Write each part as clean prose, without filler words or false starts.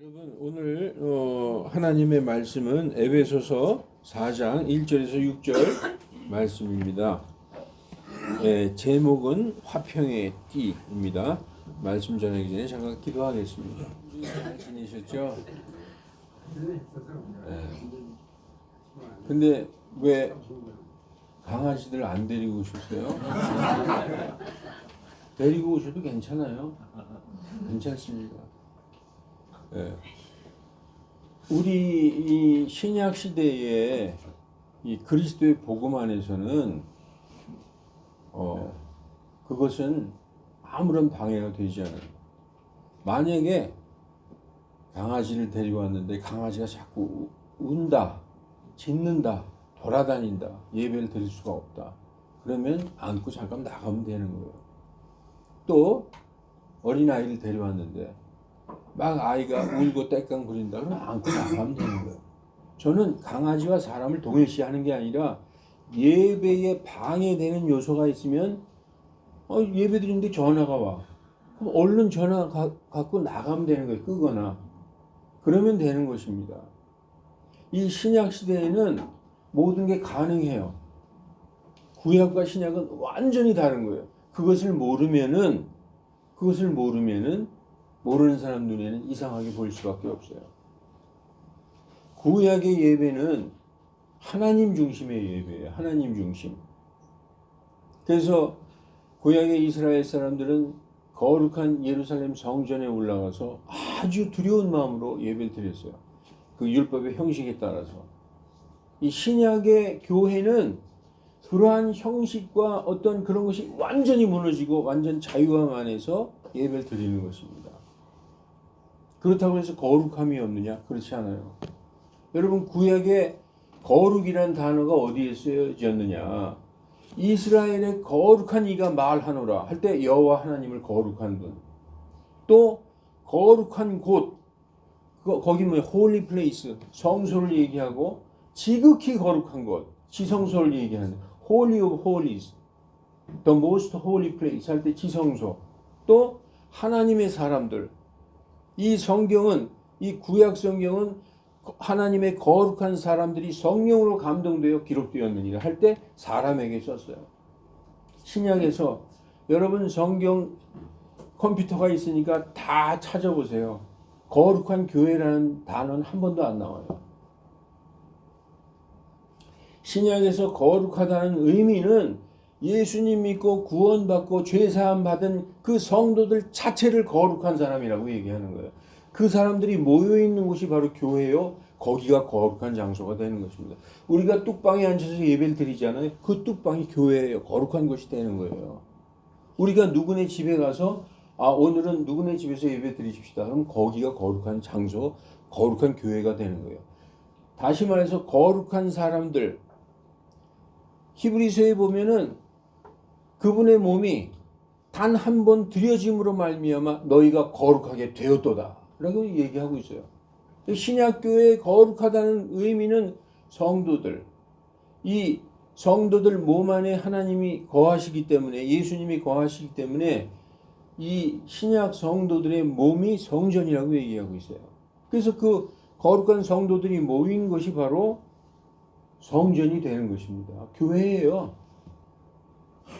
여러분 오늘 하나님의 말씀은 에베소서 4장 1절에서 6절 말씀입니다. 제목은 화평의 띠입니다. 말씀 전하기 전에 잠깐 기도하겠습니다. 잘 지내셨죠? 근데 왜 강아지들 안 데리고 오셨어요? 데리고 오셔도 괜찮아요. 괜찮습니다. 우리 이 신약 시대에 이 그리스도의 복음 안에서는 그것은 아무런 방해가 되지 않아요. 만약에 강아지를 데리고 왔는데 강아지가 자꾸 운다, 짖는다, 돌아다닌다, 예배를 드릴 수가 없다. 그러면 안고 잠깐 나가면 되는 거예요. 또 어린아이를 데려왔는데 막 아이가 울고 떼깡 부린다 그러면 안고 나가면 되는 거예요. 저는 강아지와 사람을 동일시하는 게 아니라 예배에 방해되는 요소가 있으면 예배 드리는데 전화가 와. 그럼 얼른 전화 갖고 나가면 되는 거예요. 끄거나. 그러면 되는 것입니다. 이 신약 시대에는 모든 게 가능해요. 구약과 신약은 완전히 다른 거예요. 그것을 모르면은 모르는 사람 눈에는 이상하게 보일 수밖에 없어요. 구약의 예배는 하나님 중심의 예배예요. 하나님 중심. 그래서 구약의 이스라엘 사람들은 거룩한 예루살렘 성전에 올라가서 아주 두려운 마음으로 예배를 드렸어요. 그 율법의 형식에 따라서. 이 신약의 교회는 그러한 형식과 어떤 그런 것이 완전히 무너지고 완전 자유함 안에서 예배를 드리는 것입니다. 그렇다고 해서 거룩함이 없느냐? 그렇지 않아요. 여러분 구약에 거룩이란 단어가 어디에 쓰여졌느냐? 이스라엘의 거룩한 이가 말하노라 할 때 여호와 하나님을 거룩한 분. 또 거룩한 곳, 거기 뭐야? 홀리 플레이스, 성소를 얘기하고 지극히 거룩한 곳, 지성소를 얘기하는 Holy of Holies, The Most Holy Place 할 때 지성소. 또 하나님의 사람들. 이 성경은, 이 구약 성경은 하나님의 거룩한 사람들이 성령으로 감동되어 기록되었느니라 할 때 사람에게 썼어요. 신약에서 여러분 성경 컴퓨터가 있으니까 다 찾아보세요. 거룩한 교회라는 단어는 한 번도 안 나와요. 신약에서 거룩하다는 의미는 예수님 믿고 구원받고 죄사함 받은 그 성도들 자체를 거룩한 사람이라고 얘기하는 거예요. 그 사람들이 모여있는 곳이 바로 교회요. 거기가 거룩한 장소가 되는 것입니다. 우리가 뚝방에 앉아서 예배를 드리잖아요. 그 뚝방이 교회예요. 거룩한 곳이 되는 거예요. 우리가 누구네 집에 가서 오늘은 누구네 집에서 예배 드리십시다. 그럼 거기가 거룩한 장소, 거룩한 교회가 되는 거예요. 다시 말해서 거룩한 사람들, 히브리서에 보면은 그분의 몸이 단 한 번 드려짐으로 말미암아 너희가 거룩하게 되었도다 라고 얘기하고 있어요. 신약교회의 거룩하다는 의미는 성도들, 이 성도들 몸 안에 하나님이 거하시기 때문에, 예수님이 거하시기 때문에 이 신약 성도들의 몸이 성전이라고 얘기하고 있어요. 그래서 그 거룩한 성도들이 모인 것이 바로 성전이 되는 것입니다. 교회예요.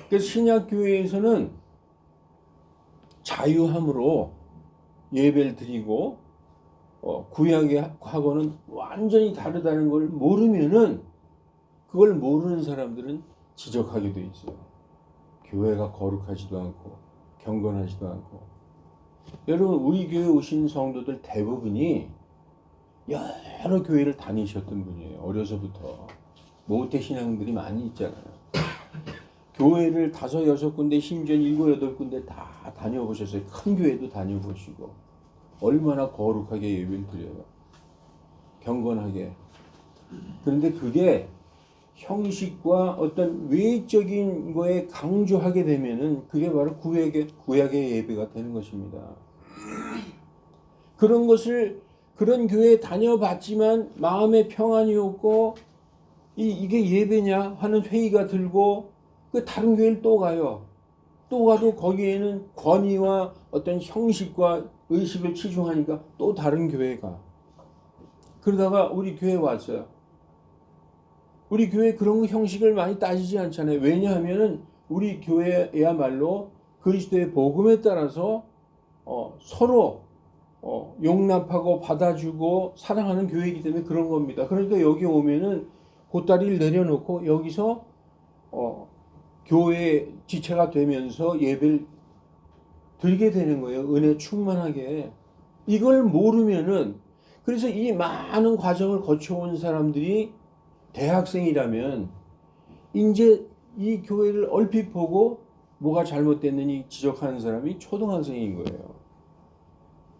그래서 신약교회에서는 자유함으로 예배를 드리고 구약의 하고는 완전히 다르다는 걸 모르면은, 그걸 모르는 사람들은 지적하게 돼 있어요. 교회가 거룩하지도 않고 경건하지도 않고. 여러분 우리 교회 오신 성도들 대부분이 여러 교회를 다니셨던 분이에요. 어려서부터. 모태신앙들이 많이 있잖아요. 교회를 5, 6군데 심지어 7, 8군데 다 다녀보셨어요. 큰 교회도 다녀보시고. 얼마나 거룩하게 예배를 드려요. 경건하게. 그런데 그게 형식과 어떤 외적인 거에 강조하게 되면은 그게 바로 구약의 예배가 되는 것입니다. 그런 것을, 그런 교회에 다녀봤지만 마음에 평안이 없고 이게 예배냐 하는 회의가 들고 그 다른 교회를 또 가요. 또 가도 거기에는 권위와 어떤 형식과 의식을 치중하니까 또 다른 교회 가. 그러다가 우리 교회 왔어요. 우리 교회 그런 형식을 많이 따지지 않잖아요. 왜냐하면은 우리 교회야말로 그리스도의 복음에 따라서 서로 용납하고 받아주고 사랑하는 교회이기 때문에 그런 겁니다. 그러니까 여기 오면은 보따리를 내려놓고 여기서 교회 지체가 되면서 예배를 드리게 되는 거예요. 은혜 충만하게. 이걸 모르면은, 그래서 이 많은 과정을 거쳐온 사람들이 대학생이라면 이제 이 교회를 얼핏 보고 뭐가 잘못됐느니 지적하는 사람이 초등학생인 거예요.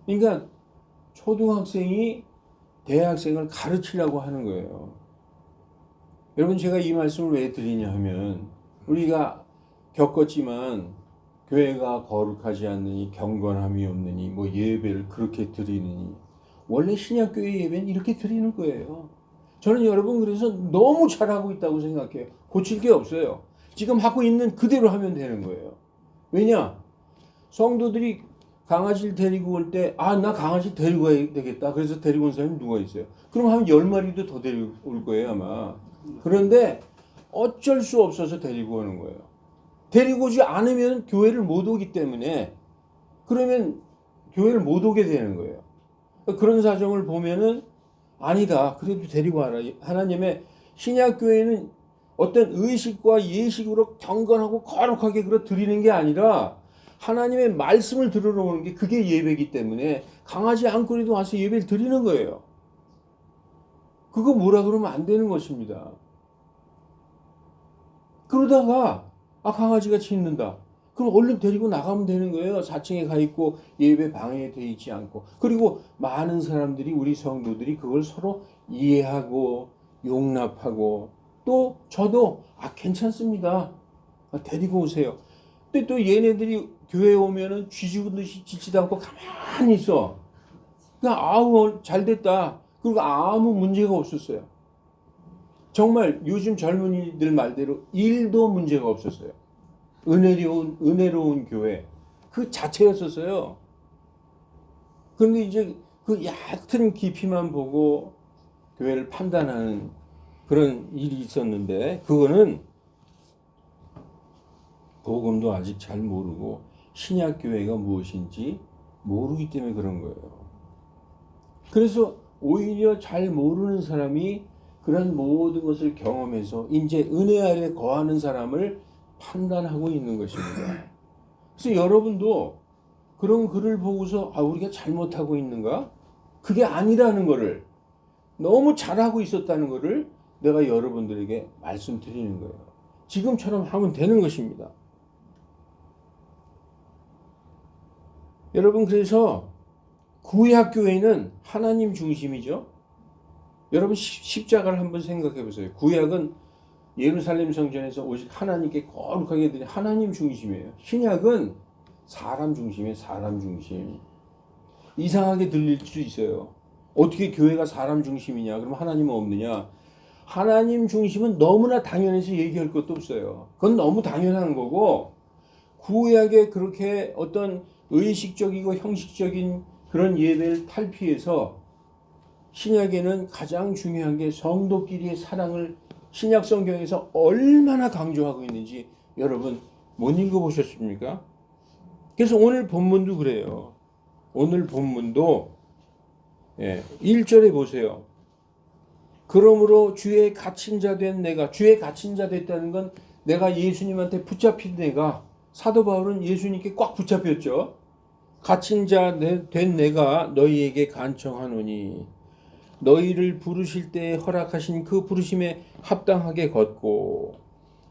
그러니까 초등학생이 대학생을 가르치려고 하는 거예요. 여러분, 제가 이 말씀을 왜 드리냐 하면, 우리가 겪었지만 교회가 거룩하지 않느니, 경건함이 없느니, 뭐 예배를 그렇게 드리느니, 원래 신약교회 예배는 이렇게 드리는 거예요. 저는 여러분 그래서 너무 잘하고 있다고 생각해요. 고칠 게 없어요. 지금 하고 있는 그대로 하면 되는 거예요. 왜냐? 성도들이 강아지를 데리고 올 때, 나 강아지 데리고 가야 되겠다. 그래서 데리고 온 사람이 누가 있어요? 그럼 한 10마리도 더 데리고 올 거예요, 아마. 그런데 어쩔 수 없어서 데리고 오는 거예요. 데리고 오지 않으면 교회를 못 오기 때문에, 그러면 교회를 못 오게 되는 거예요. 그런 사정을 보면은 아니다. 그래도 데리고 와라. 하나님의 신약교회는 어떤 의식과 예식으로 경건하고 거룩하게 드리는 게 아니라 하나님의 말씀을 들으러 오는 게 그게 예배이기 때문에 강아지 안 꾸리도 와서 예배를 드리는 거예요. 그거 뭐라 그러면 안 되는 것입니다. 그러다가 강아지가 짖는다. 그럼 얼른 데리고 나가면 되는 거예요. 4층에 가 있고 예배 방해돼 있지 않고. 그리고 많은 사람들이, 우리 성도들이 그걸 서로 이해하고 용납하고, 또 저도 괜찮습니다. 데리고 오세요. 근데 또 얘네들이 교회에 오면은 쥐죽은 듯이 짖지도 않고 가만히 있어. 그러니까 잘 됐다. 그리고 아무 문제가 없었어요. 정말 요즘 젊은이들 말대로 1도 문제가 없었어요. 은혜로운 교회 그 자체였었어요. 그런데 이제 그 얕은 깊이만 보고 교회를 판단하는 그런 일이 있었는데, 그거는 복음도 아직 잘 모르고 신약 교회가 무엇인지 모르기 때문에 그런 거예요. 그래서 오히려 잘 모르는 사람이 그런 모든 것을 경험해서 이제 은혜 아래 거하는 사람을 판단하고 있는 것입니다. 그래서 여러분도 그런 글을 보고서 우리가 잘못하고 있는가? 그게 아니라는 것을, 너무 잘하고 있었다는 것을 내가 여러분들에게 말씀드리는 거예요. 지금처럼 하면 되는 것입니다. 여러분, 그래서 구약교회는 하나님 중심이죠. 여러분, 십자가를 한번 생각해 보세요. 구약은 예루살렘 성전에서 오직 하나님께 거룩하게 드린 하나님 중심이에요. 신약은 사람 중심이에요. 사람 중심. 이상하게 들릴 수 있어요. 어떻게 교회가 사람 중심이냐? 그럼 하나님은 없느냐? 하나님 중심은 너무나 당연해서 얘기할 것도 없어요. 그건 너무 당연한 거고, 구약에 그렇게 어떤 의식적이고 형식적인 그런 예배를 탈피해서 신약에는 가장 중요한 게 성도끼리의 사랑을 신약 성경에서 얼마나 강조하고 있는지 여러분 못 읽어보셨습니까? 그래서 오늘 본문도 그래요. 오늘 본문도 1절에 보세요. 그러므로 주의 갇힌 자 된 내가, 주의 갇힌 자 됐다는 건 내가 예수님한테 붙잡힌 내가, 사도 바울은 예수님께 꽉 붙잡혔죠. 갇힌 자 된 내가 너희에게 간청하노니 너희를 부르실 때 허락하신 그 부르심에 합당하게 걷고.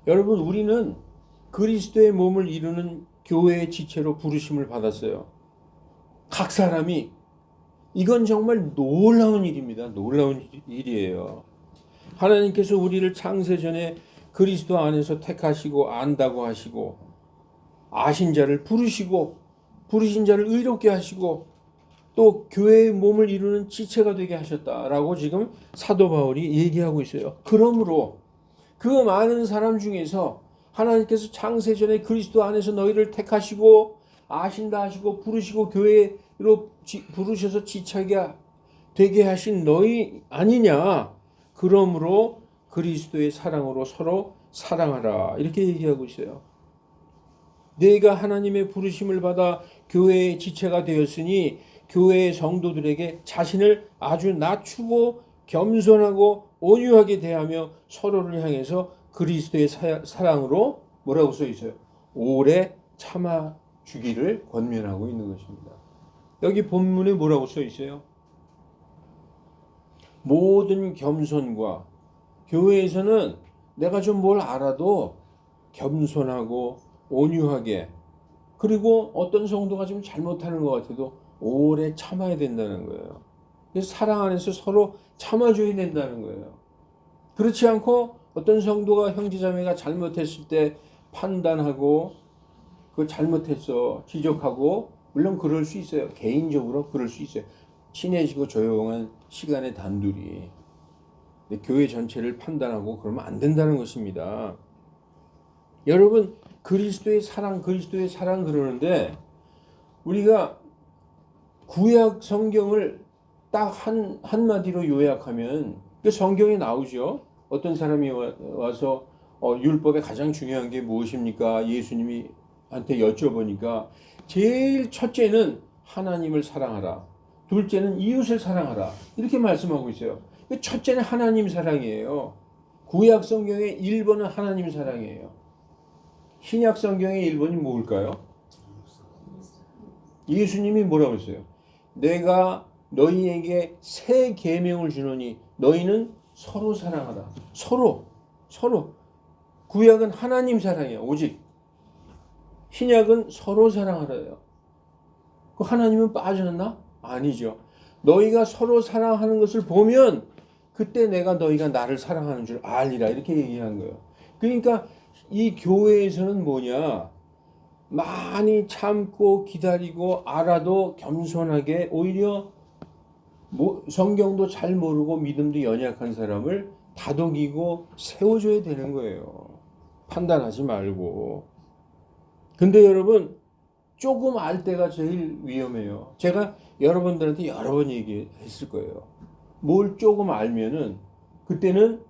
여러분, 우리는 그리스도의 몸을 이루는 교회의 지체로 부르심을 받았어요. 각 사람이. 이건 정말 놀라운 일입니다. 놀라운 일이에요. 하나님께서 우리를 창세전에 그리스도 안에서 택하시고 안다고 하시고, 아신 자를 부르시고, 부르신 자를 의롭게 하시고, 또 교회의 몸을 이루는 지체가 되게 하셨다라고 지금 사도 바울이 얘기하고 있어요. 그러므로 그 많은 사람 중에서 하나님께서 창세전에 그리스도 안에서 너희를 택하시고 아신다 하시고 부르시고 교회의 부르셔서 지체가 되게 하신 너희 아니냐. 그러므로 그리스도의 사랑으로 서로 사랑하라. 이렇게 얘기하고 있어요. 내가 하나님의 부르심을 받아 교회의 지체가 되었으니 교회의 성도들에게 자신을 아주 낮추고 겸손하고 온유하게 대하며 서로를 향해서 그리스도의 사랑으로 뭐라고 써 있어요? 오래 참아 주기를 권면하고 있는 것입니다. 여기 본문에 뭐라고 써 있어요? 모든 겸손과 교회에서는 내가 좀 뭘 알아도 겸손하고 온유하게, 그리고 어떤 성도가 좀 잘못하는 것 같아도 오래 참아야 된다는 거예요. 그래서 사랑 안에서 서로 참아줘야 된다는 거예요. 그렇지 않고 어떤 성도가 형제자매가 잘못했을 때 판단하고 그거 잘못했어 지적하고, 물론 그럴 수 있어요. 개인적으로 그럴 수 있어요. 친해지고 조용한 시간에 단둘이. 근데 교회 전체를 판단하고 그러면 안 된다는 것입니다. 여러분, 그리스도의 사랑 그러는데 우리가 구약 성경을 딱 한마디로 요약하면 그 성경에 나오죠. 어떤 사람이 와서 율법의 가장 중요한 게 무엇입니까? 예수님이 한테 여쭤보니까 제일 첫째는 하나님을 사랑하라. 둘째는 이웃을 사랑하라. 이렇게 말씀하고 있어요. 첫째는 하나님 사랑이에요. 구약 성경의 1번은 하나님 사랑이에요. 신약 성경의 1번이 뭘까요? 예수님이 뭐라고 했어요? 내가 너희에게 새 계명을 주노니 너희는 서로 사랑하라. 서로. 구약은 하나님 사랑이에요. 오직. 신약은 서로 사랑하라요. 그 하나님은 빠졌나? 아니죠. 너희가 서로 사랑하는 것을 보면 그때 내가 너희가 나를 사랑하는 줄 알리라. 이렇게 얘기한 거예요. 그러니까 이 교회에서는 뭐냐? 많이 참고 기다리고 알아도 겸손하게, 오히려 성경도 잘 모르고 믿음도 연약한 사람을 다독이고 세워줘야 되는 거예요. 판단하지 말고. 근데 여러분, 조금 알 때가 제일 위험해요. 제가 여러분들한테 여러 번 얘기했을 거예요. 뭘 조금 알면은 그때는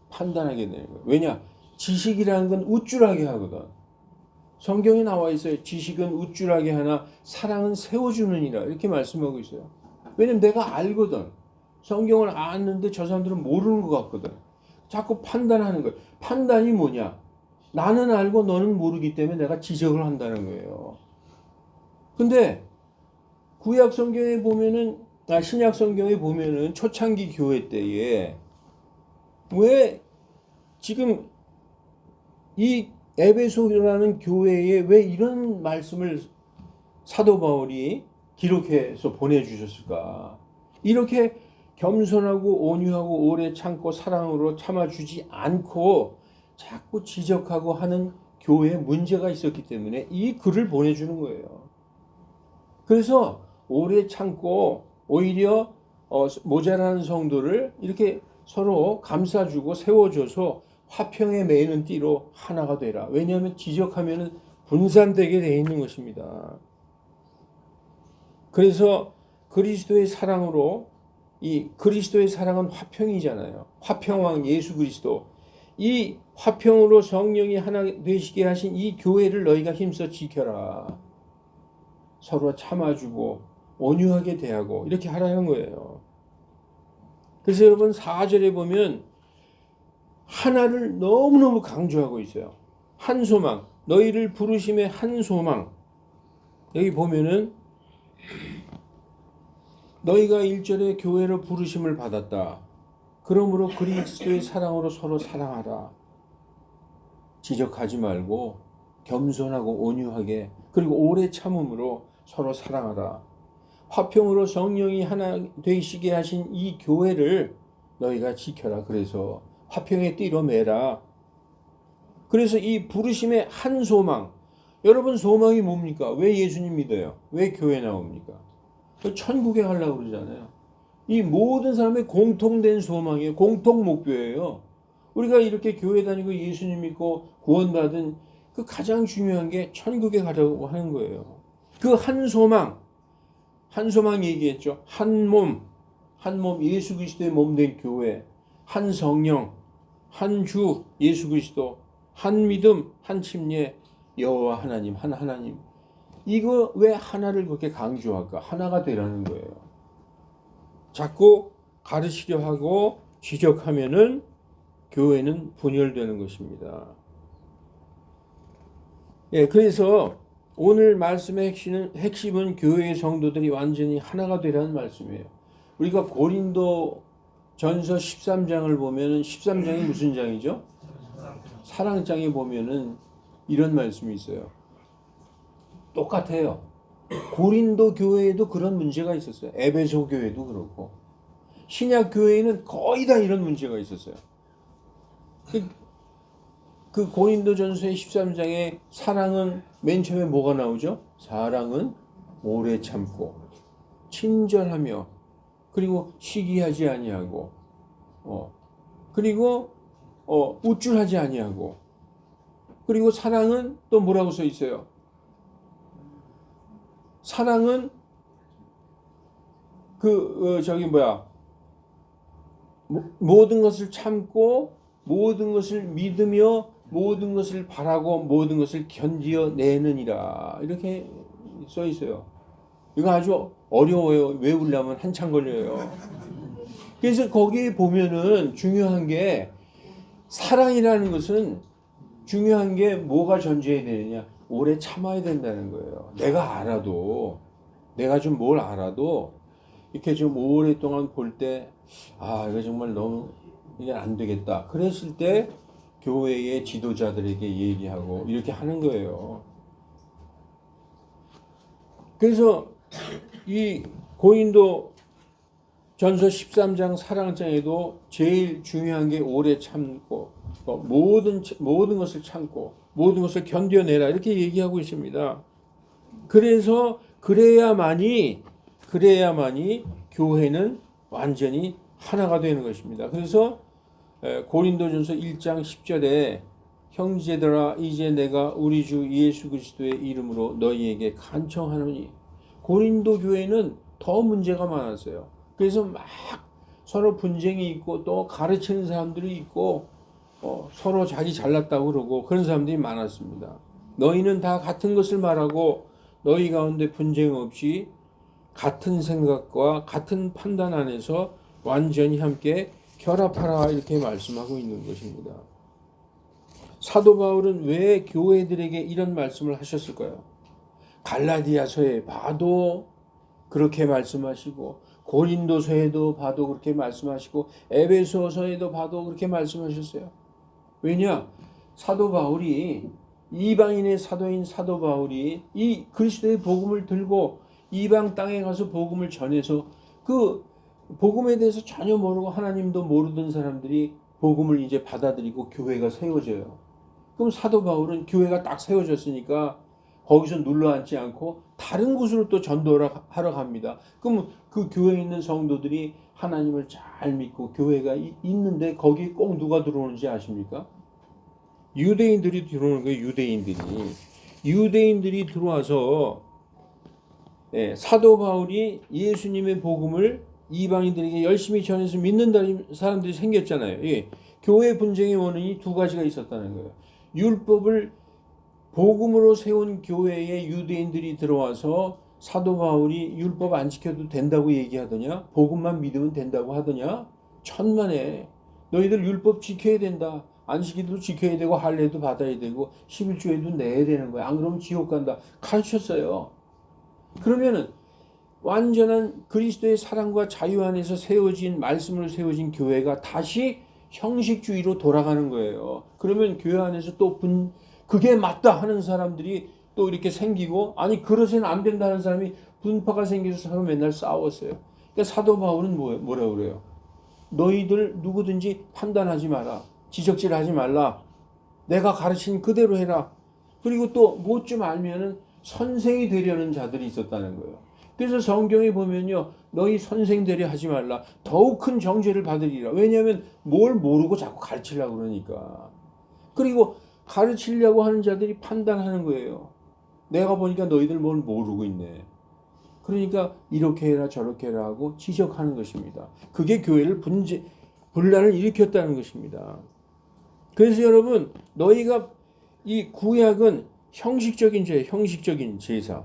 판단하게 되는 거예요. 왜냐? 지식이라는 건 우쭐하게 하거든. 성경에 나와 있어요. 지식은 우쭐하게 하나 사랑은 세워주느니라. 이렇게 말씀하고 있어요. 왜냐면 내가 알거든. 성경을 아는데 저 사람들은 모르는 것 같거든. 자꾸 판단하는 거예요. 판단이 뭐냐? 나는 알고 너는 모르기 때문에 내가 지적을 한다는 거예요. 근데 구약 성경에 보면은, 신약 성경에 보면은 초창기 교회 때에 왜 지금 이 에베소라는 교회에 왜 이런 말씀을 사도 바울이 기록해서 보내주셨을까? 이렇게 겸손하고 온유하고 오래 참고 사랑으로 참아주지 않고 자꾸 지적하고 하는 교회에 문제가 있었기 때문에 이 글을 보내주는 거예요. 그래서 오래 참고 오히려 모자라는 성도를 이렇게 서로 감싸주고 세워줘서 화평에 매이는 띠로 하나가 되라. 왜냐하면 지적하면 분산되게 되어 있는 것입니다. 그래서 그리스도의 사랑으로, 이 그리스도의 사랑은 화평이잖아요. 화평왕 예수 그리스도. 이 화평으로 성령이 하나 되시게 하신 이 교회를 너희가 힘써 지켜라. 서로 참아주고 온유하게 대하고 이렇게 하라는 거예요. 그래서 여러분 4절에 보면 하나를 너무너무 강조하고 있어요. 한 소망, 너희를 부르심의 한 소망. 여기 보면은 너희가 1절에 교회로 부르심을 받았다. 그러므로 그리스도의 사랑으로 서로 사랑하라. 지적하지 말고 겸손하고 온유하게, 그리고 오래 참음으로 서로 사랑하라. 화평으로 성령이 하나 되시게 하신 이 교회를 너희가 지켜라. 그래서 화평의 띠로 매라. 그래서 이 부르심의 한 소망. 여러분 소망이 뭡니까? 왜 예수님 믿어요? 왜 교회 나옵니까? 천국에 가려고 그러잖아요. 이 모든 사람의 공통된 소망이에요. 공통 목표예요. 우리가 이렇게 교회 다니고 예수님 믿고 구원받은 그 가장 중요한 게 천국에 가려고 하는 거예요. 그 한 소망. 한 소망 얘기했죠. 한 몸, 예수 그리스도의 몸 된 교회, 한 성령, 한 주 예수 그리스도, 한 믿음, 한 침례, 여호와 하나님, 한 하나님. 이거 왜 하나를 그렇게 강조할까? 하나가 되라는 거예요. 자꾸 가르치려 하고 지적하면은 교회는 분열되는 것입니다. 예, 그래서 오늘 말씀의 핵심은 교회의 성도들이 완전히 하나가 되라는 말씀이에요. 우리가 고린도 전서 13장을 보면은 13장이 무슨 장이죠? 사랑장에 보면은 이런 말씀이 있어요. 똑같아요. 고린도 교회에도 그런 문제가 있었어요. 에베소 교회도 그렇고 신약 교회에는 거의 다 이런 문제가 있었어요. 그 고린도전서의 13장에 사랑은 맨 처음에 뭐가 나오죠? 사랑은 오래 참고 친절하며 그리고 시기하지 아니하고 그리고 우쭐하지 아니하고 그리고 사랑은 또 뭐라고 써 있어요? 사랑은 모든 것을 참고 모든 것을 믿으며 모든 것을 바라고 모든 것을 견디어내느니라 이렇게 써 있어요. 이거 아주 어려워요. 외우려면 한참 걸려요. 그래서 거기에 보면은 중요한 게 사랑이라는 것은 중요한 게 뭐가 전제해야 되느냐? 오래 참아야 된다는 거예요. 내가 좀 뭘 알아도 이렇게 좀 오랫동안 볼 때 이거 정말 너무 이게 안 되겠다. 그랬을 때 교회의 지도자들에게 얘기하고 이렇게 하는 거예요. 그래서 이 고린도 전서 13장 사랑장에도 제일 중요한 게 오래 참고 모든 것을 참고 모든 것을 견뎌내라 이렇게 얘기하고 있습니다. 그래서 그래야만이 교회는 완전히 하나가 되는 것입니다. 그래서 고린도전서 1장 10절에 형제들아 이제 내가 우리 주 예수 그리스도의 이름으로 너희에게 간청하노니 고린도 교회는 더 문제가 많았어요. 그래서 막 서로 분쟁이 있고 또 가르치는 사람들이 있고 서로 자기 잘났다고 그러고 그런 사람들이 많았습니다. 너희는 다 같은 것을 말하고 너희 가운데 분쟁 없이 같은 생각과 같은 판단 안에서 완전히 함께 결합하라 이렇게 말씀하고 있는 것입니다. 사도 바울은 왜 교회들에게 이런 말씀을 하셨을까요? 갈라디아서에 봐도 그렇게 말씀하시고 고린도서에도 봐도 그렇게 말씀하시고 에베소서에도 봐도 그렇게 말씀하셨어요. 왜냐? 사도 바울이 이방인의 사도인 사도 바울이 이 그리스도의 복음을 들고 이방 땅에 가서 복음을 전해서 그 복음에 대해서 전혀 모르고 하나님도 모르던 사람들이 복음을 이제 받아들이고 교회가 세워져요. 그럼 사도 바울은 교회가 딱 세워졌으니까 거기서 눌러앉지 않고 다른 곳으로 또 전도하러 갑니다. 그럼 그 교회에 있는 성도들이 하나님을 잘 믿고 교회가 있는데 거기에 꼭 누가 들어오는지 아십니까? 유대인들이 들어오는 거예요. 유대인들이 들어와서 사도 바울이 예수님의 복음을 이방인들에게 열심히 전해서 믿는다는 사람들이 생겼잖아요. 교회 분쟁의 원인이 두 가지가 있었다는 거예요. 율법을 복음으로 세운 교회에 유대인들이 들어와서 사도 바울이 율법 안 지켜도 된다고 얘기하더냐? 복음만 믿으면 된다고 하더냐? 천만에 너희들 율법 지켜야 된다. 안식일도 지켜야 되고 할례도 받아야 되고 11조에도 내야 되는 거야. 안 그러면 지옥 간다. 가르쳤어요. 그러면은 완전한 그리스도의 사랑과 자유 안에서 말씀으로 세워진 교회가 다시 형식주의로 돌아가는 거예요. 그러면 교회 안에서 또 그게 맞다 하는 사람들이 또 이렇게 생기고 아니 그러서는 안 된다는 사람이 분파가 생겨서 서로 맨날 싸웠어요. 그러니까 사도 바울은 뭐라고 그래요? 너희들 누구든지 판단하지 마라. 지적질하지 말라. 내가 가르친 그대로 해라. 그리고 또 뭐 좀 알면은 선생이 되려는 자들이 있었다는 거예요. 그래서 성경에 보면요. 너희 선생 되려 하지 말라. 더욱 큰 정죄를 받으리라. 왜냐하면 뭘 모르고 자꾸 가르치려고 그러니까. 그리고 가르치려고 하는 자들이 판단하는 거예요. 내가 보니까 너희들 뭘 모르고 있네. 그러니까 이렇게 해라 저렇게 해라 하고 지적하는 것입니다. 그게 교회를 분란을 일으켰다는 것입니다. 그래서 여러분, 너희가 이 구약은 형식적인 제사.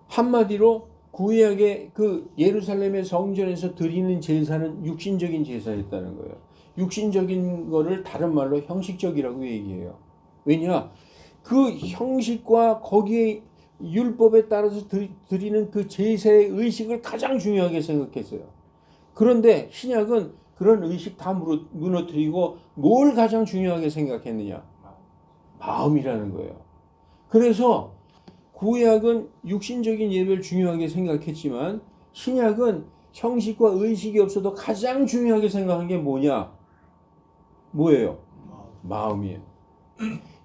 한마디로 구약의 그 예루살렘의 성전에서 드리는 제사는 육신적인 제사였다는 거예요. 육신적인 거를 다른 말로 형식적이라고 얘기해요. 왜냐? 그 형식과 거기에 율법에 따라서 드리는 그 제사의 의식을 가장 중요하게 생각했어요. 그런데 신약은 그런 의식 다 무너뜨리고 뭘 가장 중요하게 생각했느냐? 마음이라는 거예요. 그래서 구약은 육신적인 예배를 중요하게 생각했지만 신약은 형식과 의식이 없어도 가장 중요하게 생각한 게 뭐냐? 뭐예요? 마음이에요.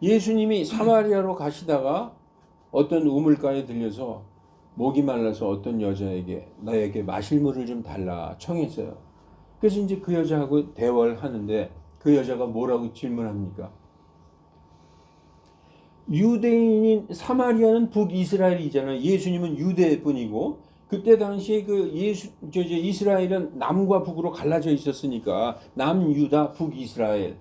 예수님이 사마리아로 가시다가 어떤 우물가에 들려서 목이 말라서 어떤 여자에게 나에게 마실 물을 좀 달라 청했어요. 그래서 이제 그 여자하고 대화를 하는데 그 여자가 뭐라고 질문합니까? 유대인인 사마리아는 북이스라엘이잖아요. 예수님은 유대뿐이고 그때 당시에 그 이스라엘은 남과 북으로 갈라져 있었으니까 남유다 북이스라엘.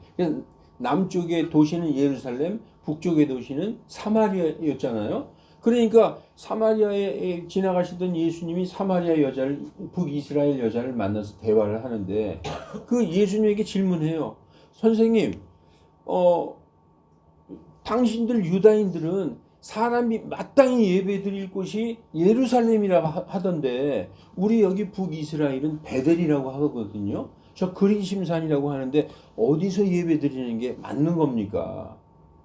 남쪽의 도시는 예루살렘, 북쪽의 도시는 사마리아였잖아요. 그러니까 사마리아에 지나가시던 예수님이 사마리아 여자를 북이스라엘 여자를 만나서 대화를 하는데 그 예수님에게 질문해요. 선생님, 당신들 유다인들은 사람이 마땅히 예배드릴 곳이 예루살렘이라고 하던데 우리 여기 북이스라엘은 베델이라고 하거든요. 저 그리심산이라고 하는데 어디서 예배드리는 게 맞는 겁니까?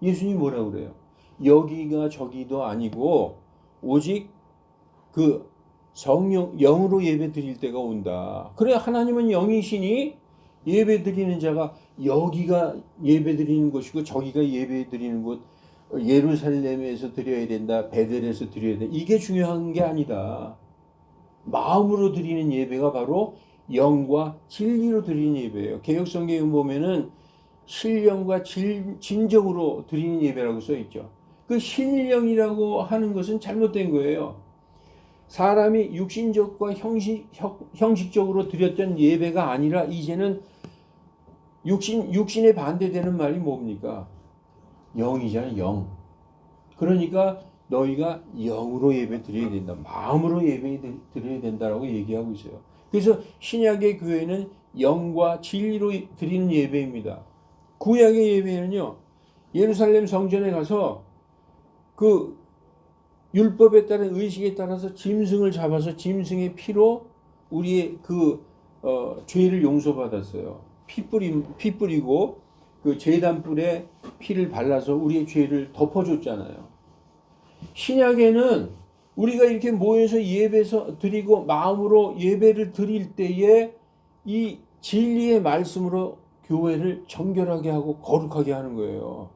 예수님이 뭐라고 그래요? 여기가 저기도 아니고 오직 그 영으로 예배드릴 때가 온다. 그래 하나님은 영이시니 예배드리는 자가 여기가 예배드리는 곳이고 저기가 예배드리는 곳 예루살렘에서 드려야 된다. 베델에서 드려야 된다. 이게 중요한 게 아니다. 마음으로 드리는 예배가 바로 영과 진리로 드리는 예배예요. 개역성경에 보면은 신령과 진정으로 드리는 예배라고 써 있죠. 그 신령이라고 하는 것은 잘못된 거예요. 사람이 육신적과 형식적으로 드렸던 예배가 아니라 이제는 육신에 반대되는 말이 뭡니까? 영이잖아요. 영. 그러니까 너희가 영으로 예배 드려야 된다. 마음으로 예배 드려야 된다라고 얘기하고 있어요. 그래서 신약의 교회는 영과 진리로 드리는 예배입니다. 구약의 예배는요. 예루살렘 성전에 가서 그 율법에 따른 의식에 따라서 짐승을 잡아서 짐승의 피로 우리의 그 죄를 용서받았어요. 피 뿌리고 그 제단불에 피를 발라서 우리의 죄를 덮어줬잖아요. 신약에는 우리가 이렇게 모여서 예배서 드리고 마음으로 예배를 드릴 때에 이 진리의 말씀으로 교회를 정결하게 하고 거룩하게 하는 거예요.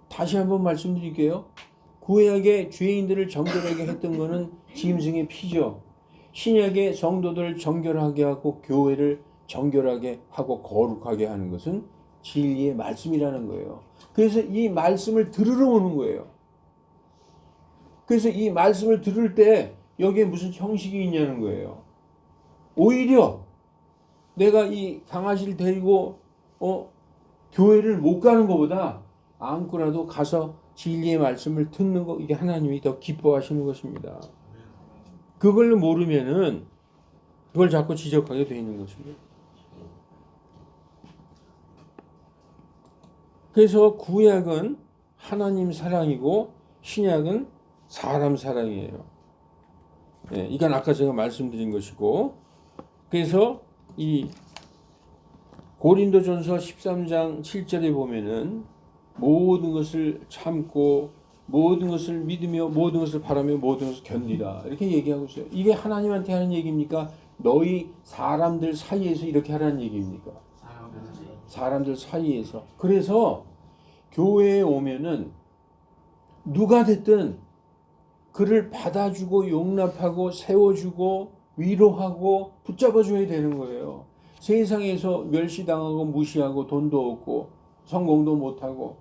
다시 한번 말씀드릴게요. 구약의 죄인들을 정결하게 했던 것은 짐승의 피죠. 신약의 성도들을 정결하게 하고 교회를 정결하게 하고 거룩하게 하는 것은 진리의 말씀이라는 거예요. 그래서 이 말씀을 들으러 오는 거예요. 그래서 이 말씀을 들을 때 여기에 무슨 형식이 있냐는 거예요. 오히려 내가 이 강아지를 데리고 교회를 못 가는 것보다 안고라도 가서 진리의 말씀을 듣는 거, 이게 하나님이 더 기뻐하시는 것입니다. 그걸 모르면은 그걸 자꾸 지적하게 되는 것입니다. 그래서 구약은 하나님 사랑이고 신약은 사람 사랑이에요. 네, 이건 아까 제가 말씀드린 것이고, 그래서 이 고린도전서 13장 7절에 보면은 모든 것을 참고 모든 것을 믿으며 모든 것을 바라며 모든 것을 견디라 이렇게 얘기하고 있어요. 이게 하나님한테 하는 얘기입니까? 너희 사람들 사이에서 이렇게 하라는 얘기입니까? 사람들 사이에서. 그래서 교회에 오면은 누가 됐든 그를 받아주고 용납하고 세워주고 위로하고 붙잡아줘야 되는 거예요. 세상에서 멸시당하고 무시하고 돈도 없고 성공도 못하고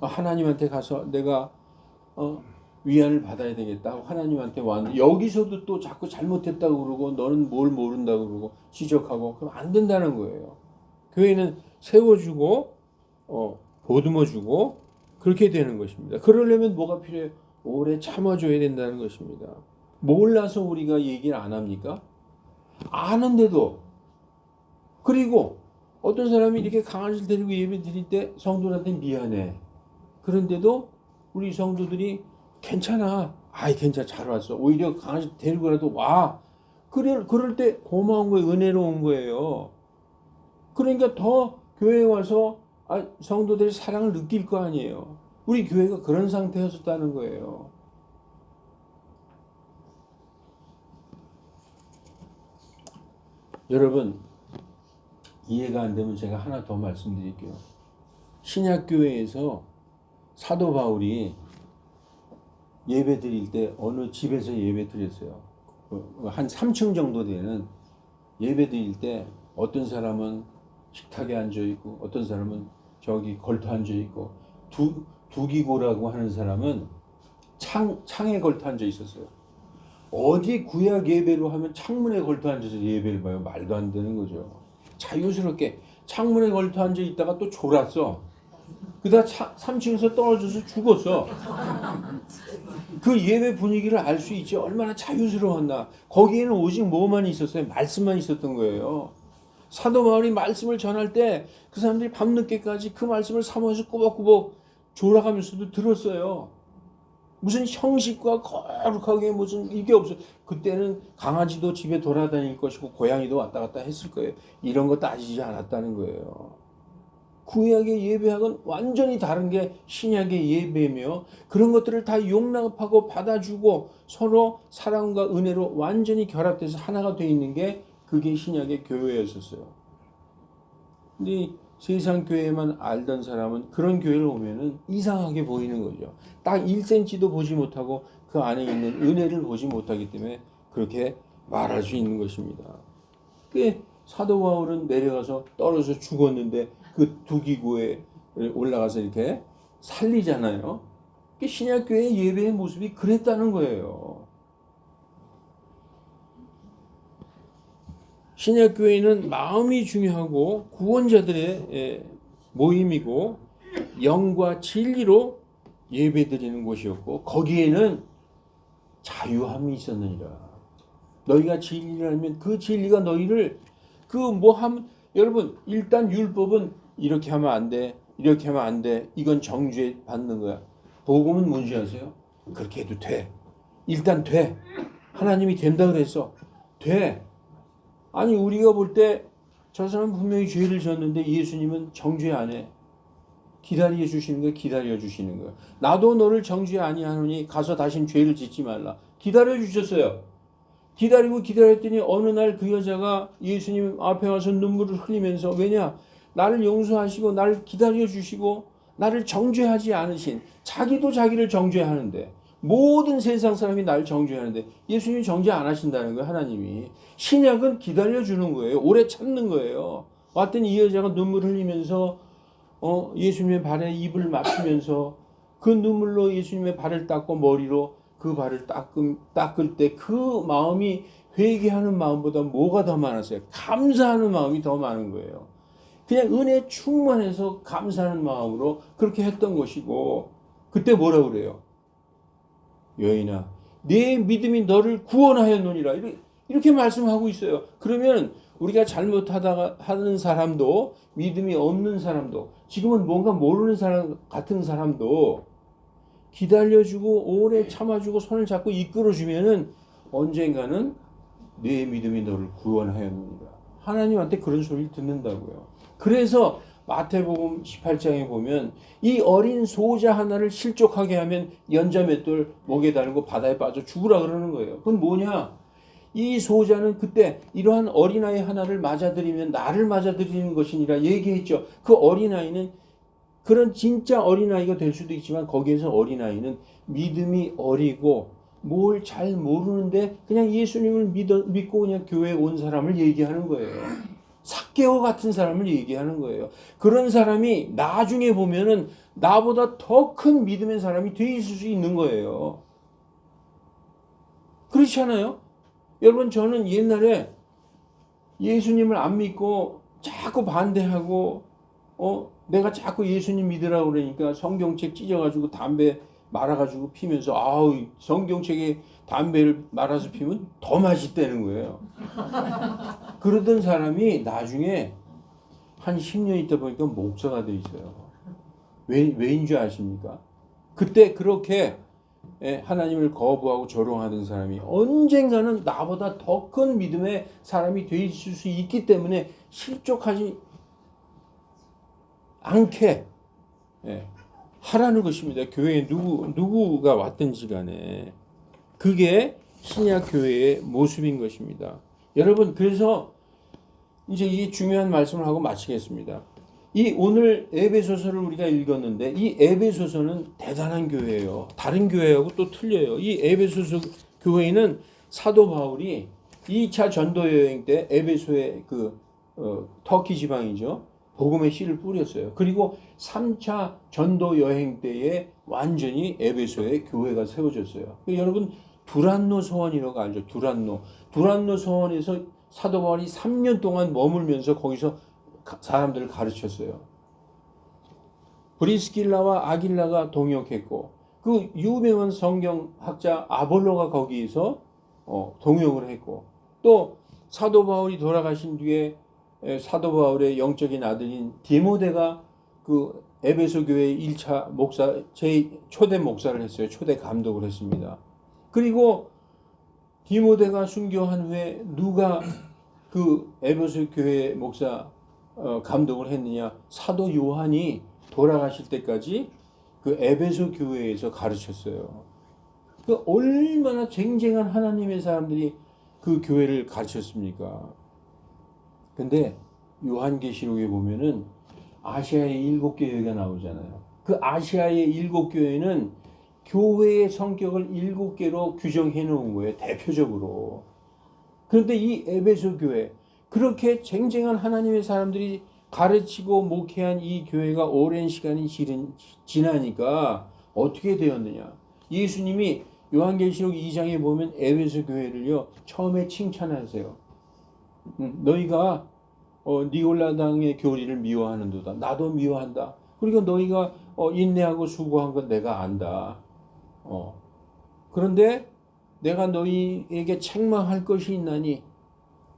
하나님한테 가서 내가 위안을 받아야 되겠다 하고 하나님한테 왔는데 여기서도 또 자꾸 잘못했다고 그러고 너는 뭘 모른다고 그러고 지적하고 그럼 안 된다는 거예요. 교회는 세워주고 보듬어주고 그렇게 되는 것입니다. 그러려면 뭐가 필요해요? 오래 참아줘야 된다는 것입니다. 몰라서 우리가 얘기를 안 합니까? 아는데도. 그리고 어떤 사람이 이렇게 강아지를 데리고 예배 드릴 때 성도들한테 미안해. 그런데도 우리 성도들이 괜찮아. 아이 괜찮아 잘 왔어. 오히려 강아지 데리고라도 와. 그럴 때 고마운 거예요. 은혜로운 거예요. 그러니까 더 교회에 와서 성도들의 사랑을 느낄 거 아니에요. 우리 교회가 그런 상태였었다는 거예요. 여러분 이해가 안 되면 제가 하나 더 말씀드릴게요. 신약교회에서 사도 바울이 예배 드릴 때 어느 집에서 예배 드렸어요. 한 3층 정도 되는 예배 드릴 때 어떤 사람은 식탁에 앉아 있고 어떤 사람은 저기 걸터 앉아 있고 두기고라고 하는 사람은 창에 걸터 앉아 있었어요. 어디 구약 예배로 하면 창문에 걸터 앉아서 예배를 봐요. 말도 안 되는 거죠. 자유스럽게 창문에 걸터 앉아 있다가 또 졸았어. 그다 3층에서 떨어져서 죽었어. 그 예배 분위기를 알 수 있지. 얼마나 자유스러웠나. 거기에는 오직 뭐만 있었어요? 말씀만 있었던 거예요. 사도 바울이 말씀을 전할 때 그 사람들이 밤늦게까지 그 말씀을 사모해서 꾸벅꾸벅 졸아가면서도 들었어요. 무슨 형식과 거룩하게 무슨 이게 없어요. 그때는 강아지도 집에 돌아다닐 것이고 고양이도 왔다 갔다 했을 거예요. 이런 거 따지지 않았다는 거예요. 구약의 예배하고는 완전히 다른 게 신약의 예배며 그런 것들을 다 용납하고 받아주고 서로 사랑과 은혜로 완전히 결합돼서 하나가 돼 있는 게 그게 신약의 교회였었어요. 근데 세상 교회만 알던 사람은 그런 교회를 오면은 이상하게 보이는 거죠. 딱 1cm도 보지 못하고 그 안에 있는 은혜를 보지 못하기 때문에 그렇게 말할 수 있는 것입니다. 그 사도 바울은 내려가서 떨어져 죽었는데 그 두기고에 올라가서 이렇게 살리잖아요. 신약교회의 예배의 모습이 그랬다는 거예요. 신약교회는 마음이 중요하고 구원자들의 모임이고 영과 진리로 예배드리는 곳이었고 거기에는 자유함이 있었느니라. 너희가 진리를 알면 그 진리가 너희를 여러분 일단 율법은 이렇게 하면 안 돼. 이렇게 하면 안 돼. 이건 정죄 받는 거야. 복음은 뭔지 아세요? 그렇게 해도 돼. 일단 돼. 하나님이 된다 그랬어. 돼. 아니 우리가 볼 때 저 사람 분명히 죄를 졌는데 예수님은 정죄 안 해. 기다려 주시는 거야. 기다려 주시는 거야. 나도 너를 정죄 아니하노니 가서 다신 죄를 짓지 말라. 기다려 주셨어요. 기다렸더니 어느 날 그 여자가 예수님 앞에 와서 눈물을 흘리면서 왜냐? 나를 용서하시고 나를 기다려 주시고 나를 정죄하지 않으신 자기도 자기를 정죄하는데 모든 세상 사람이 나를 정죄하는데 예수님이 정죄 안 하신다는 거예요. 하나님이. 신약은 기다려주는 거예요. 오래 참는 거예요. 왔더니 이 여자가 눈물 흘리면서 예수님의 발에 입을 맞추면서 그 눈물로 예수님의 발을 닦고 머리로 그 발을 닦을 때 그 마음이 회개하는 마음보다 뭐가 더 많았어요? 감사하는 마음이 더 많은 거예요. 그냥 은혜 충만해서 감사하는 마음으로 그렇게 했던 것이고 그때 뭐라 그래요? 여인아 내 믿음이 너를 구원하였노니라 이렇게 말씀하고 있어요. 그러면 우리가 잘못하다가 하는 사람도 믿음이 없는 사람도 지금은 뭔가 모르는 사람 같은 사람도 기다려주고 오래 참아주고 손을 잡고 이끌어주면은 언젠가는 내 믿음이 너를 구원하였느니라. 하나님한테 그런 소리를 듣는다고요. 그래서 마태복음 18장에 보면 이 어린 소자 하나를 실족하게 하면 연자맷돌 목에 달고 바다에 빠져 죽으라 그러는 거예요. 그건 뭐냐? 이 소자는 그때 이러한 어린아이 하나를 맞아들이면 나를 맞아들이는 것이니라 얘기했죠. 그 어린아이는 그런 진짜 어린아이가 될 수도 있지만 거기에서 어린아이는 믿음이 어리고 뭘 잘 모르는데 그냥 예수님을 믿고 그냥 교회에 온 사람을 얘기하는 거예요. 삭개오 같은 사람을 얘기하는 거예요. 그런 사람이 나중에 보면은 나보다 더 큰 믿음의 사람이 돼 있을 수 있는 거예요. 그렇지 않아요? 여러분, 저는 옛날에 예수님을 안 믿고 자꾸 반대하고 내가 자꾸 예수님 믿으라고 그러니까 성경책 찢어가지고 담배 말아가지고 피면서 아우, 성경책에 담배를 말아서 피면 더 맛있다는 거예요. 그러던 사람이 나중에 한 10년 있다 보니까 목사가 돼 있어요. 왜인 줄 아십니까? 그때 그렇게 하나님을 거부하고 조롱하던 사람이 언젠가는 나보다 더 큰 믿음의 사람이 돼 있을 수 있기 때문에 실족하지 않게 하라는 것입니다. 교회에 누구가 왔든지 간에. 그게 신약 교회의 모습인 것입니다. 여러분, 그래서 이제 이 중요한 말씀을 하고 마치겠습니다. 이 오늘 에베소서를 우리가 읽었는데 이 에베소서는 대단한 교회예요. 다른 교회하고 또 틀려요. 이 에베소서 교회는 사도 바울이 2차 전도 여행 때 에베소의 터키 지방이죠. 복음의 씨를 뿌렸어요. 그리고 3차 전도 여행 때에 완전히 에베소에 교회가 세워졌어요. 여러분, 두란노 서원이라고 알죠? 두란노 서원에서 사도 바울이 3년 동안 머물면서 거기서 사람들을 가르쳤어요. 브리스길라와 아길라가 동역했고 그 유명한 성경학자 아볼로가 거기에서 동역을 했고 또 사도 바울이 돌아가신 뒤에 사도 바울의 영적인 아들인 디모데가 그 에베소 교회의 1차 목사, 초대 목사를 했어요. 초대 감독을 했습니다. 그리고 디모데가 순교한 후에 누가 그 에베소 교회 목사 감독을 했느냐? 사도 요한이 돌아가실 때까지 그 에베소 교회에서 가르쳤어요. 그 얼마나 쟁쟁한 하나님의 사람들이 그 교회를 가르쳤습니까? 근데 요한계시록에 보면은 아시아의 7교회가 나오잖아요. 그 아시아의 7교회는 교회의 성격을 7개로 규정해 놓은 거예요. 대표적으로. 그런데 이 에베소 교회, 그렇게 쟁쟁한 하나님의 사람들이 가르치고 목회한 이 교회가 오랜 시간이 지나니까 어떻게 되었느냐. 예수님이 요한계시록 2장에 보면 에베소 교회를요, 처음에 칭찬하세요. 너희가 니골라당의 교리를 미워하는도다. 나도 미워한다. 그리고 너희가 인내하고 수고한 건 내가 안다. 그런데 내가 너희에게 책망할 것이 있나니,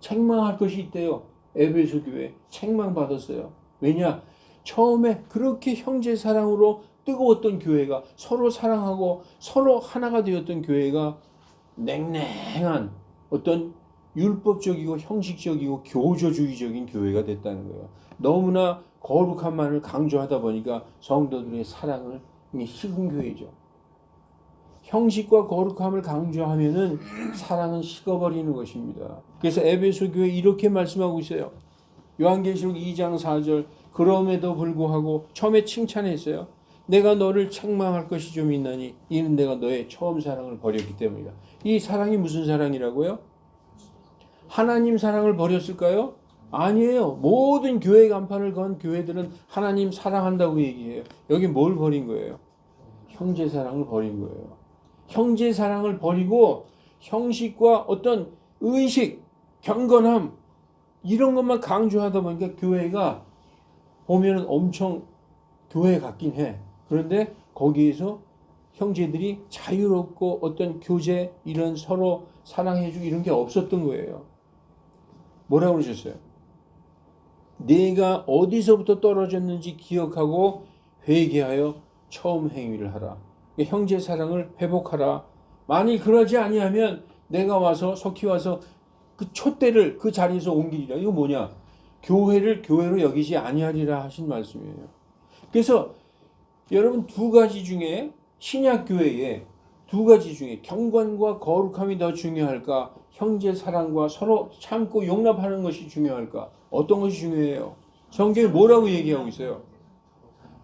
책망할 것이 있대요. 에베소 교회 책망받았어요. 왜냐? 처음에 그렇게 형제 사랑으로 뜨거웠던 교회가, 서로 사랑하고 서로 하나가 되었던 교회가 냉랭한 어떤 율법적이고 형식적이고 교조주의적인 교회가 됐다는 거예요. 너무나 거룩함만을 강조하다 보니까 성도들의 사랑을 식은 교회죠. 형식과 거룩함을 강조하면은 사랑은 식어버리는 것입니다. 그래서 에베소 교회 이렇게 말씀하고 있어요. 요한계시록 2장 4절, 그럼에도 불구하고 처음에 칭찬했어요. 내가 너를 책망할 것이 좀 있나니 이는 내가 너의 처음 사랑을 버렸기 때문이다. 이 사랑이 무슨 사랑이라고요? 하나님 사랑을 버렸을까요? 아니에요. 모든 교회 간판을 건 교회들은 하나님 사랑한다고 얘기해요. 여기 뭘 버린 거예요? 형제 사랑을 버린 거예요. 형제 사랑을 버리고 형식과 어떤 의식, 경건함 이런 것만 강조하다 보니까 교회가 보면은 엄청 교회 같긴 해. 그런데 거기에서 형제들이 자유롭고 어떤 교제, 이런 서로 사랑해주고 이런 게 없었던 거예요. 뭐라고 그러셨어요? 내가 어디서부터 떨어졌는지 기억하고 회개하여 처음 행위를 하라. 형제 사랑을 회복하라. 만일 그러지 아니하면 내가 와서 속히 와서 그 촛대를 그 자리에서 옮기리라. 이거 뭐냐? 교회를 교회로 여기지 아니하리라 하신 말씀이에요. 그래서 여러분, 두 가지 중에 신약 교회에 두 가지 중에 경건과 거룩함이 더 중요할까? 형제 사랑과 서로 참고 용납하는 것이 중요할까? 어떤 것이 중요해요? 성경이 뭐라고 얘기하고 있어요?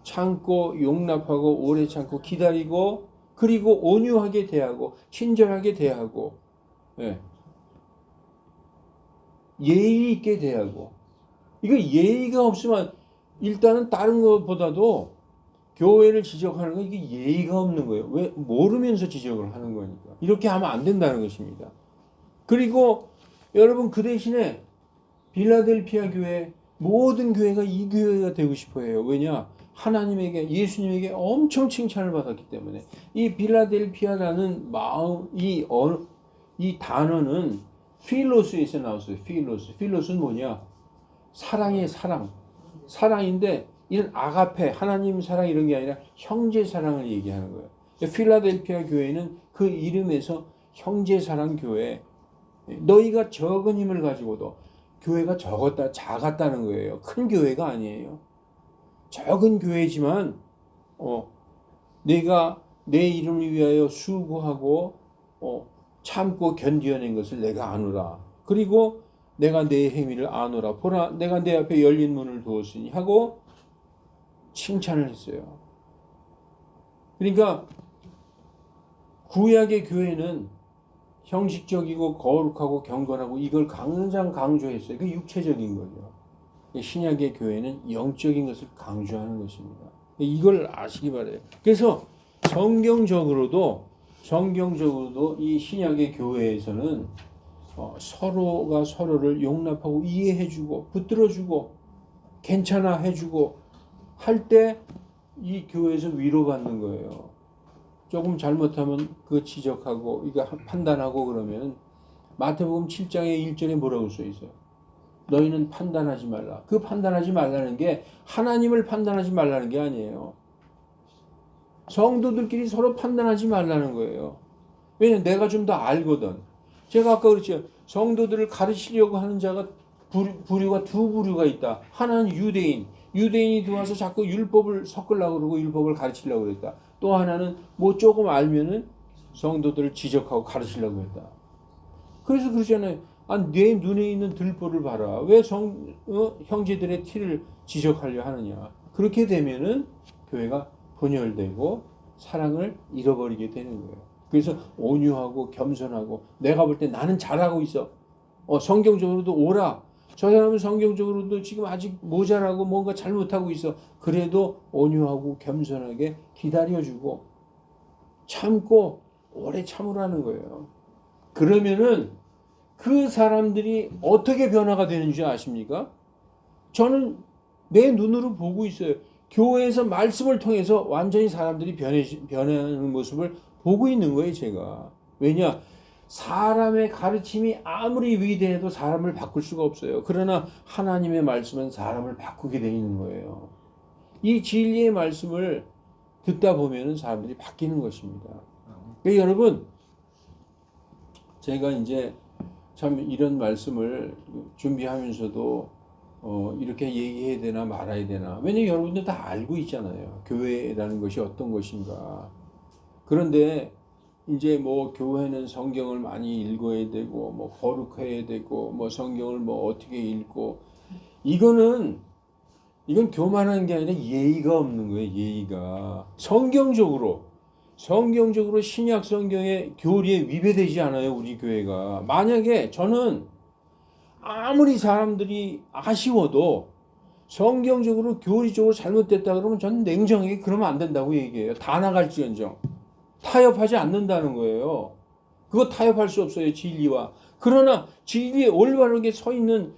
참고 용납하고 오래 참고 기다리고 그리고 온유하게 대하고 친절하게 대하고 예의 있게 대하고. 이거 예의가 없으면 일단은 다른 것보다도 교회를 지적하는 건 이게 예의가 없는 거예요. 왜? 모르면서 지적을 하는 거니까. 이렇게 하면 안 된다는 것입니다. 그리고 여러분 그 대신에 빌라델피아 교회 모든 교회가 이 교회가 되고 싶어 해요. 왜냐? 하나님에게 예수님에게 엄청 칭찬을 받았기 때문에. 이 빌라델피아라는 마음 이 단어는 필로스에서 나왔어요. 필로스는 뭐냐? 사랑의 사랑인데 이런 아가페 하나님 사랑 이런 게 아니라 형제 사랑을 얘기하는 거예요. 필라델피아 교회는 그 이름에서 형제 사랑 교회. 너희가 적은 힘을 가지고도 교회가 작았다는 거예요. 큰 교회가 아니에요. 적은 교회지만 내가 내 이름을 위하여 수고하고 참고 견디어낸 것을 내가 아노라. 그리고 내가 내 행위를 아노라. 보라 내가 내 앞에 열린 문을 두었으니 하고 칭찬을 했어요. 그러니까 구약의 교회는 형식적이고 거룩하고 경건하고 이걸 가장 강조했어요. 그 육체적인 거죠. 신약의 교회는 영적인 것을 강조하는 것입니다. 이걸 아시기 바라요. 그래서 성경적으로도 이 신약의 교회에서는 서로가 서로를 용납하고 이해해주고 붙들어주고 괜찮아 해주고 할 때 이 교회에서 위로받는 거예요. 조금 잘못하면 그거 지적하고 이거 판단하고 그러면 마태복음 7장의 1절에 뭐라고 써 있어요? 너희는 판단하지 말라. 그 판단하지 말라는 게 하나님을 판단하지 말라는 게 아니에요. 성도들끼리 서로 판단하지 말라는 거예요. 왜냐면 내가 좀 더 알거든. 제가 아까 그랬죠. 성도들을 가르치려고 하는 자가 부류가 두 부류가 있다. 하나는 유대인이 들어와서 자꾸 율법을 섞으려고 그러고 율법을 가르치려고 그랬다. 또 하나는 뭐 조금 알면은 성도들을 지적하고 가르치려고 했다. 그래서 그러잖아요. 내 눈에 있는 들보를 봐라. 왜 형제들의 티를 지적하려 하느냐. 그렇게 되면은 교회가 분열되고 사랑을 잃어버리게 되는 거예요. 그래서 온유하고 겸손하고 내가 볼 때 나는 잘하고 있어. 성경적으로도 오라. 저 사람은 성경적으로도 지금 아직 모자라고 뭔가 잘못하고 있어. 그래도 온유하고 겸손하게 기다려주고 참고 오래 참으라는 거예요. 그러면은 그 사람들이 어떻게 변화가 되는지 아십니까? 저는 내 눈으로 보고 있어요. 교회에서 말씀을 통해서 완전히 사람들이 변하는 모습을 보고 있는 거예요, 제가. 왜냐? 사람의 가르침이 아무리 위대해도 사람을 바꿀 수가 없어요. 그러나 하나님의 말씀은 사람을 바꾸게 되어 있는 거예요. 이 진리의 말씀을 듣다 보면 사람들이 바뀌는 것입니다. 그러니까 여러분, 제가 이제 참 이런 말씀을 준비하면서도 이렇게 얘기해야 되나 말아야 되나. 왜냐면 여러분들 다 알고 있잖아요. 교회라는 것이 어떤 것인가. 그런데 이제 뭐 교회는 성경을 많이 읽어야 되고 뭐 거룩해야 되고 뭐 성경을 뭐 어떻게 읽고 이건 교만한 게 아니라 예의가 없는 거예요. 예의가 성경적으로 신약 성경의 교리에 위배되지 않아요. 우리 교회가. 만약에 저는 아무리 사람들이 아쉬워도 성경적으로 교리적으로 잘못됐다 그러면 저는 냉정하게 그러면 안 된다고 얘기해요. 다 나갈지언정 타협하지 않는다는 거예요. 그거 타협할 수 없어요. 진리와. 그러나 진리에 올바르게 서 있는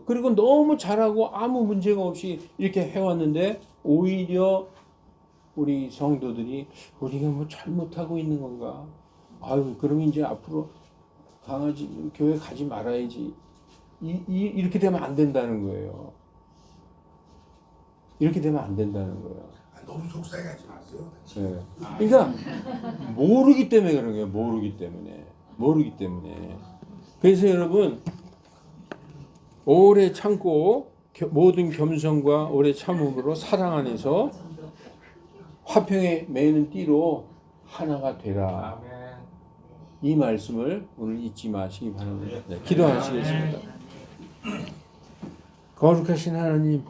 그리고 너무 잘하고 아무 문제가 없이 이렇게 해왔는데 오히려 우리 성도들이 우리가 뭐 잘못하고 있는 건가? 아유, 그러면 이제 앞으로 교회 가지 말아야지. 이렇게 되면 안 된다는 거예요. 이렇게 되면 안 된다는 거예요. 너무 속상해하지 마세요. 네. 그러니까 모르기 때문에 그런 거예요. 모르기 때문에. 그래서 여러분 오래 참고 모든 겸손과 오래 참음으로 사랑 안에서 화평에 매는 띠로 하나가 되라. 이 말씀을 오늘 잊지 마시기 바랍니다. 네, 기도하시겠습니다. 거룩하신 하나님,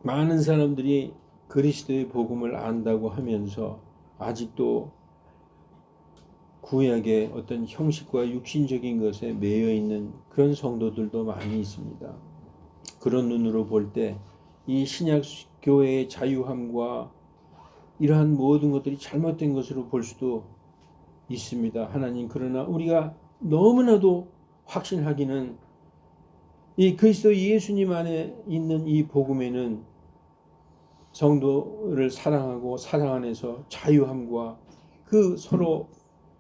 많은 사람들이 그리스도의 복음을 안다고 하면서 아직도 구약의 어떤 형식과 육신적인 것에 매여 있는 그런 성도들도 많이 있습니다. 그런 눈으로 볼 때 이 신약 교회의 자유함과 이러한 모든 것들이 잘못된 것으로 볼 수도 있습니다. 하나님, 그러나 우리가 너무나도 확신하기는 이 그리스도 예수님 안에 있는 이 복음에는 성도를 사랑하고 사랑 안에서 자유함과 그 서로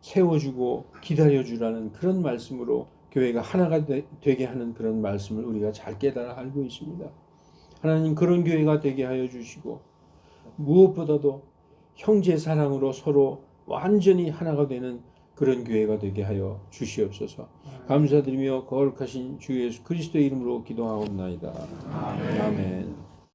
세워주고 기다려주라는 그런 말씀으로 교회가 하나가 되게 하는 그런 말씀을 우리가 잘 깨달아 알고 있습니다. 하나님, 그런 교회가 되게 하여 주시고 무엇보다도 형제 사랑으로 서로 완전히 하나가 되는 그런 교회가 되게 하여 주시옵소서. 감사드리며 거룩하신 주 예수 그리스도의 이름으로 기도하옵나이다. 아멘.